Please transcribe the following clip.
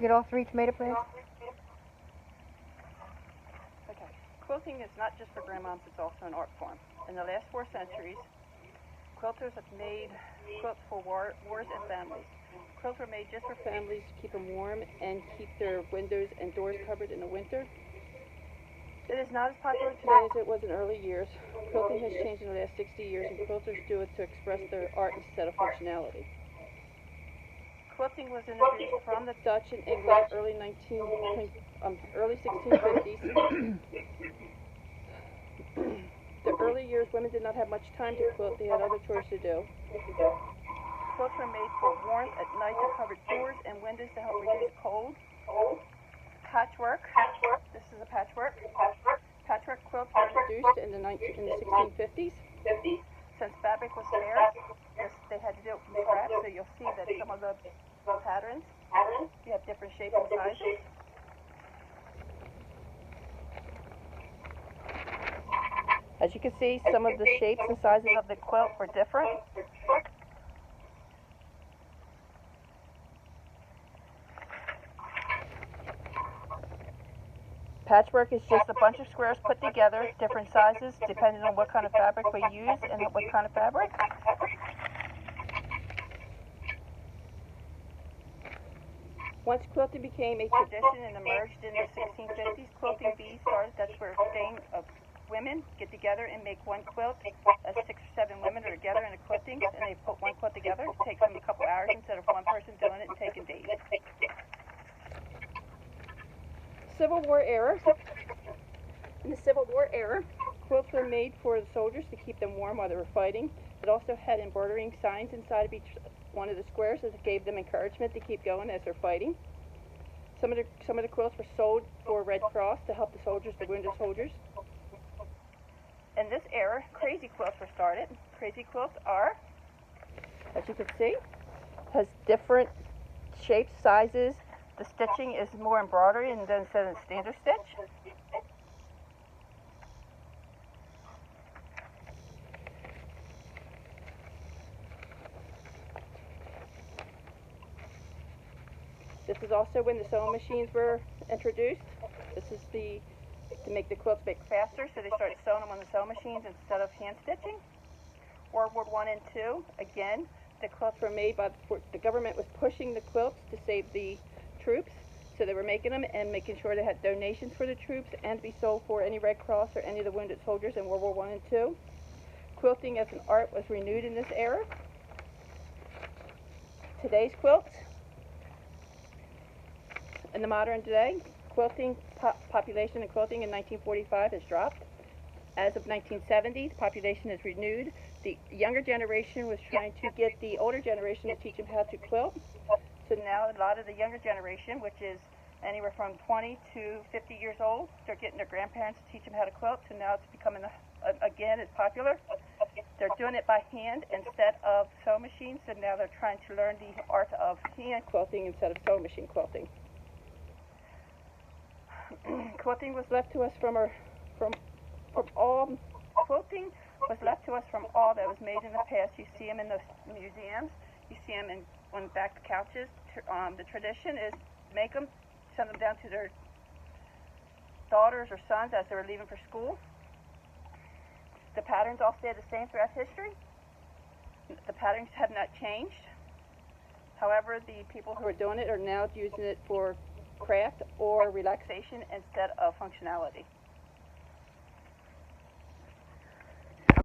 Get all 3 tomato plants? Okay. Quilting is not just for grandmoms, it's also an art form. In the last 4 centuries, quilters have made quilts for wars and families. Quilts were made just for families to keep them warm and keep their windows and doors covered in the winter. It is not as popular today as it was in early years. Quilting has changed in the last 60 years, and quilters do it to express their art instead of functionality. Quilting was introduced from the Dutch in England early 1650s. The early years, women did not have much time to quilt. They had other chores to do. Quilts were made for warmth at night to cover doors and windows to help reduce cold. Patchwork. This is a patchwork. Patchwork quilts were introduced in the 1650s. Since fabric was scarce, they had to do it from scratch, so you'll see that some of the patterns, you have different shapes and sizes. As you can see, some of the shapes and sizes of the quilt were different. Patchwork is just a bunch of squares put together, different sizes, depending on what kind of fabric we use and what kind of fabric. Once quilting became a tradition and emerged in the 1650s, quilting bees started. That's where a gang of women get together and make one quilt. 6 or 7 women are together in a quilting, and they put one quilt together. It takes them a couple hours instead of one person doing it and taking days. Civil War era. In the Civil War era, quilts were made for the soldiers to keep them warm while they were fighting. It also had embroidering signs inside of each one of the squares that gave them encouragement to keep going as they're fighting. Some of the quilts were sold for Red Cross to help the soldiers, the wounded soldiers. In this era, crazy quilts were started. Crazy quilts are, as you can see, has different shapes, sizes. The stitching is more embroidery instead of standard stitch. This is also when the sewing machines were introduced. This is to make the quilts big faster, so they started sewing them on the sewing machines instead of hand stitching. World War I and II, again, the quilts were made by the government was pushing the quilts to save the troops, so they were making them and making sure they had donations for the troops and to be sold for any Red Cross or any of the wounded soldiers in World War I and II. Quilting as an art was renewed in this era. Today's quilts, in the modern day, quilting population in quilting in 1945 has dropped. As of 1970s, population is renewed. The younger generation was trying to get the older generation to teach them how to quilt. So now a lot of the younger generation, which is anywhere from 20 to 50 years old, they're getting their grandparents to teach them how to quilt. So now it's becoming, again, it's popular. They're doing it by hand instead of sewing machines. So now they're trying to learn the art of hand quilting instead of sewing machine quilting. Quilting was left to us from all. Quilting was left to us from all that was made in the past. You see them in the museums. You see them on back couches. The tradition is make them, send them down to their daughters or sons as they were leaving for school. The patterns all stay the same throughout history. The patterns have not changed. However, the people who are doing it are now using it for craft or relaxation instead of functionality.